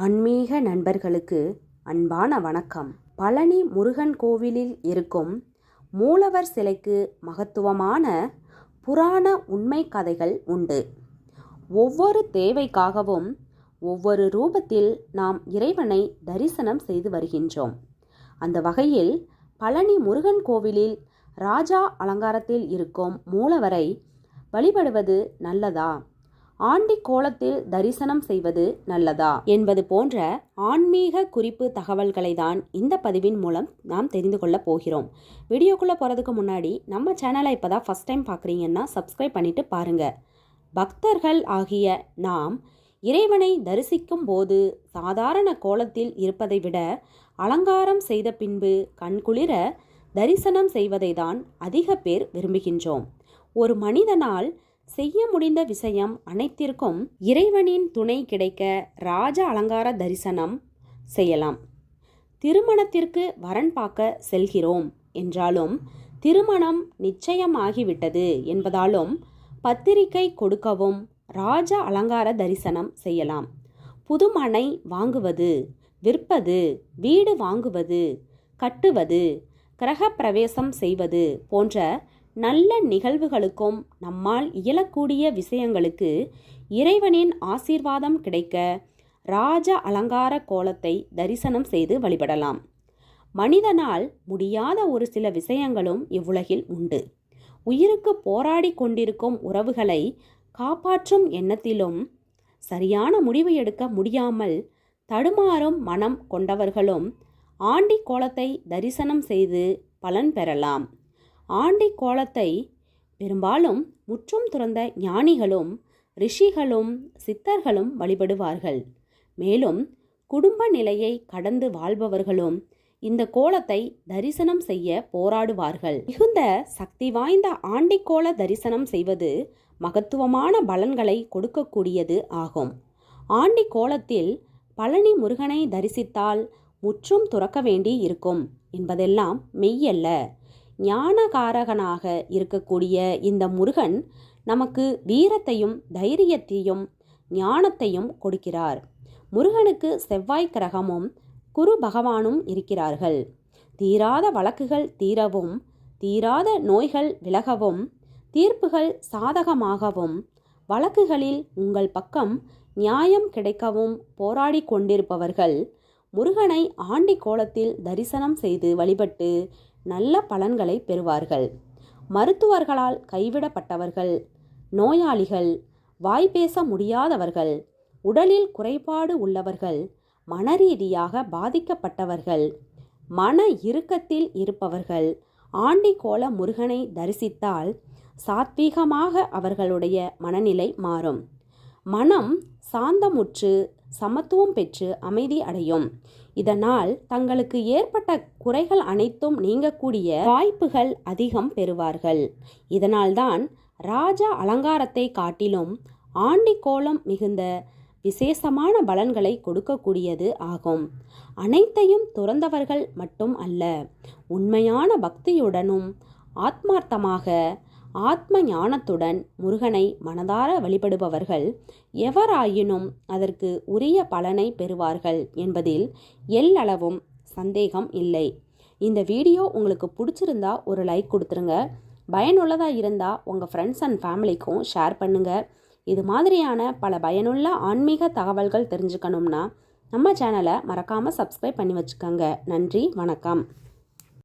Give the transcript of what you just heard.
ஆன்மீக நண்பர்களுக்கு அன்பான வணக்கம். பழனி முருகன் கோவிலில் இருக்கும் மூலவர் சிலைக்கு மகத்துவமான புராண உண்மை கதைகள் உண்டு. ஒவ்வொரு தேவைக்காகவும் ஒவ்வொரு ரூபத்தில் நாம் இறைவனை தரிசனம் செய்து வருகின்றோம். அந்த வகையில் பழனி முருகன் கோவிலில் ராஜா அலங்காரத்தில் இருக்கும் மூலவரை வழிபடுவது நல்லதா, ஆண்டி கோலத்தில் தரிசனம் செய்வது நல்லதா என்பது போன்ற ஆன்மீக குறிப்பு தகவல்களை தான் இந்த பதிவின் மூலம் நாம் தெரிந்து கொள்ள போகிறோம். வீடியோக்குள்ளே போகிறதுக்கு முன்னாடி நம்ம சேனலை இப்போ தான் ஃபஸ்ட் டைம் பார்க்குறீங்கன்னா சப்ஸ்கிரைப் பண்ணிவிட்டு பாருங்கள். பக்தர்கள் ஆகிய நாம் இறைவனை தரிசிக்கும் போது சாதாரண கோலத்தில் இருப்பதை விட அலங்காரம் செய்த பின்பு கண்குளிர தரிசனம் செய்வதை தான் அதிக பேர் விரும்புகின்றோம். ஒரு மனிதனால் செய்ய முடிந்த விஷயம் அனைத்திற்கும் இறைவனின் துணை கிடைக்க ராஜ அலங்கார தரிசனம் செய்யலாம். திருமணத்திற்கு வரன் பார்க்க செல்கிறோம் என்றாலும், திருமணம் நிச்சயமாகிவிட்டது என்பதாலும் பத்திரிகை கொடுக்கவும் ராஜ அலங்கார தரிசனம் செய்யலாம். புதுமனை வாங்குவது, விற்பது, வீடு வாங்குவது, கட்டுவது, கிரகப்பிரவேசம் செய்வது போன்ற நல்ல நிகழ்வுகளுக்கும் நம்மால் இயலக்கூடிய விஷயங்களுக்கு இறைவனின் ஆசீர்வாதம் கிடைக்க ராஜ அலங்கார கோலத்தை தரிசனம் செய்து வழிபடலாம். மனிதனால் முடியாத ஒரு சில விஷயங்களும் இவ்வுலகில் உண்டு. உயிருக்கு போராடி கொண்டிருக்கும் உறவுகளை காப்பாற்றும் எண்ணத்திலும் சரியான முடிவு எடுக்க முடியாமல் தடுமாறும் மனம் கொண்டவர்களும் ஆண்டி கோலத்தை தரிசனம் செய்து பலன் பெறலாம். ஆண்டி கோலத்தை பெரும்பாலும் முற்றும் துறந்த ஞானிகளும் ரிஷிகளும் சித்தர்களும் வழிபடுவார்கள். மேலும் குடும்ப நிலையை கடந்து வாழ்பவர்களும் இந்த கோலத்தை தரிசனம் செய்ய போராடுவார்கள். மிகுந்த சக்தி வாய்ந்த ஆண்டி கோல தரிசனம் செய்வது மகத்துவமான பலன்களை கொடுக்கக்கூடியது ஆகும். ஆண்டி கோலத்தில் பழனி முருகனை தரிசித்தால் முற்றும் துறக்க வேண்டி இருக்கும் என்பதெல்லாம் மெய்யல்ல. ஞானகாரகனாக இருக்கக்கூடிய இந்த முருகன் நமக்கு வீரத்தையும் தைரியத்தையும் ஞானத்தையும் கொடுக்கிறார். முருகனுக்கு செவ்வாய் கிரகமும் குரு பகவானும் இருக்கிறார்கள். தீராத வழக்குகள் தீரவும், தீராத நோய்கள் விலகவும், தீர்ப்புகள் சாதகமாகவும், வழக்குகளில் உங்கள் பக்கம் நியாயம் கிடைக்கவும் போராடி கொண்டிருப்பவர்கள் முருகனை ஆண்டி கோலத்தில் தரிசனம் செய்து வழிபட்டு நல்ல பலன்களை பெறுவார்கள். மருத்துவர்களால் கைவிடப்பட்டவர்கள், நோயாளிகள், வாய்பேச முடியாதவர்கள், உடலில் குறைபாடு உள்ளவர்கள், மனரீதியாக பாதிக்கப்பட்டவர்கள், மன இறுக்கத்தில் இருப்பவர்கள் ஆண்டி கோல முருகனை தரிசித்தால் சாத்வீகமாக அவர்களுடைய மனநிலை மாறும். மனம் சாந்தமுற்று சமத்துவம் பெற்று அமைதி அடையும். இதனால் தங்களுக்கு ஏற்பட்ட குறைகள் அனைத்தும் நீங்கக்கூடிய வாய்ப்புகள் அதிகம் பெறுவார்கள். இதனால்தான் ராஜ அலங்காரத்தை காட்டிலும் ஆண்டி கோலம் மிகுந்த விசேஷமான பலன்களை கொடுக்கக்கூடியது ஆகும். அனைத்தையும் துறந்தவர்கள் மட்டும் அல்ல, உண்மையான பக்தியுடனும் ஆத்மார்த்தமாக ஆத்ம ஞானத்துடன் முருகனை மனதார வழிபடுபவர்கள் எவராயினும் அதற்கு உரிய பலனை பெறுவார்கள் என்பதில் எல்லளவும் சந்தேகம் இல்லை. இந்த வீடியோ உங்களுக்கு பிடிச்சிருந்தா ஒரு லைக் கொடுத்துருங்க. பயனுள்ளதாக இருந்தால் உங்கள் ஃப்ரெண்ட்ஸ் அண்ட் ஃபேமிலிக்கும் ஷேர் பண்ணுங்கள். இது மாதிரியான பல பயனுள்ள ஆன்மீக தகவல்கள் தெரிஞ்சுக்கணும்னா நம்ம சேனலை மறக்காமல் சப்ஸ்கிரைப் பண்ணி வச்சுக்கோங்க. நன்றி, வணக்கம்.